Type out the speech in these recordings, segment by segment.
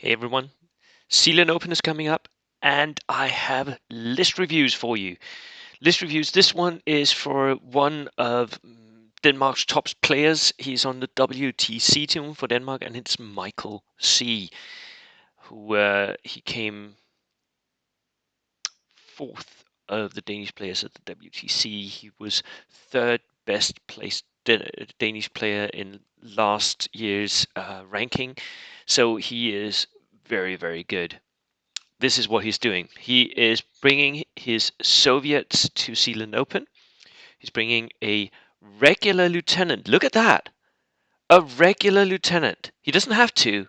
Hey everyone, Sealand Open is coming up and I have list reviews for you. List reviews, this one is for one of Denmark's top players. He's on the WTC team for Denmark and it's Michael C, who he came fourth of the Danish players at the WTC. He was third best placed Danish player in last year's ranking. So he is very, very good. This is what he's doing. He is bringing his Soviets to Sealand Open. He's bringing a regular lieutenant. Look at that. A regular lieutenant. He doesn't have to.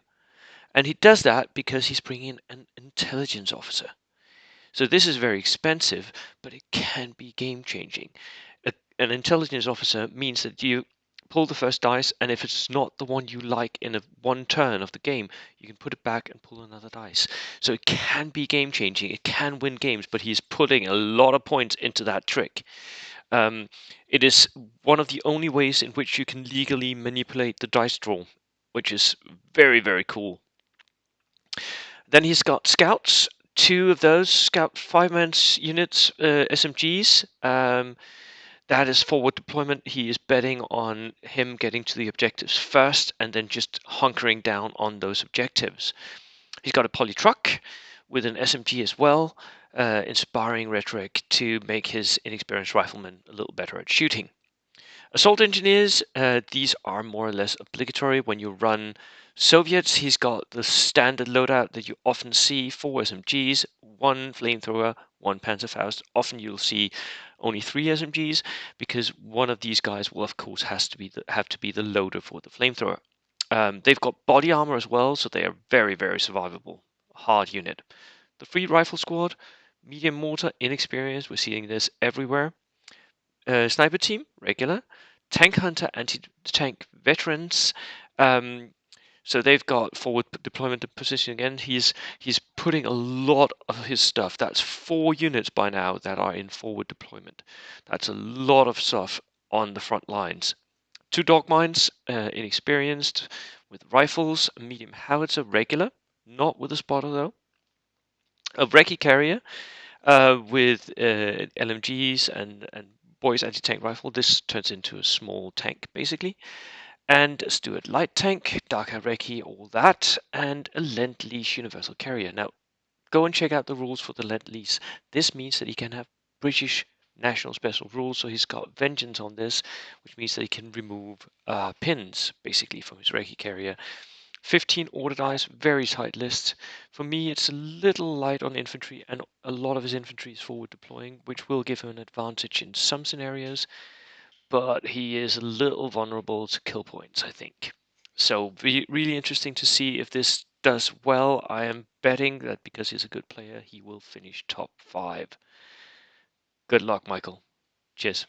And he does that because he's bringing an intelligence officer. So this is very expensive, but it can be game changing. An intelligence officer means that you pull the first dice, and if it's not the one you like in one turn of the game, you can put it back and pull another dice. So it can be game changing. It can win games, but he's putting a lot of points into that trick. It is one of the only ways in which you can legally manipulate the dice draw, which is very, very cool. Then he's got scouts, two of those scout 5-man units, SMGs. That is forward deployment. He is betting on him getting to the objectives first and then just hunkering down on those objectives. He's got a poly truck with an SMG as well, inspiring rhetoric to make his inexperienced riflemen a little better at shooting. Assault engineers, these are more or less obligatory when you run Soviets. He's got the standard loadout that you often see: 4 SMGs, 1 flamethrower, 1 Panzerfaust. Often you'll see only 3 SMGs because one of these guys will, of course, have to be the loader for the flamethrower. They've got body armor as well, so they are very, very survivable. Hard unit. The free rifle squad, medium mortar, inexperienced. We're seeing this everywhere. Sniper team, regular. Tank hunter, anti-tank veterans. So they've got forward deployment and position again. He's putting a lot of his stuff. That's 4 units by now that are in forward deployment. That's a lot of stuff on the front lines. 2 dog mines, inexperienced, with rifles, a medium howitzer, regular, not with a spotter though. A recce carrier, with LMGs and Boy's anti-tank rifle. This turns into a small tank, basically. And a Stuart light tank, Dark Recce, all that, and a Lend-Lease universal carrier. Now, go and check out the rules for the Lend-Lease. This means that he can have British national special rules, so he's got vengeance on this, which means that he can remove pins, basically, from his Recce carrier. 15 order dice, very tight list. For me, it's a little light on infantry, and a lot of his infantry is forward deploying, which will give him an advantage in some scenarios, but he is a little vulnerable to kill points, I think. So really interesting to see if this does well. I am betting that because he's a good player, he will finish top 5. Good luck, Michael. Cheers.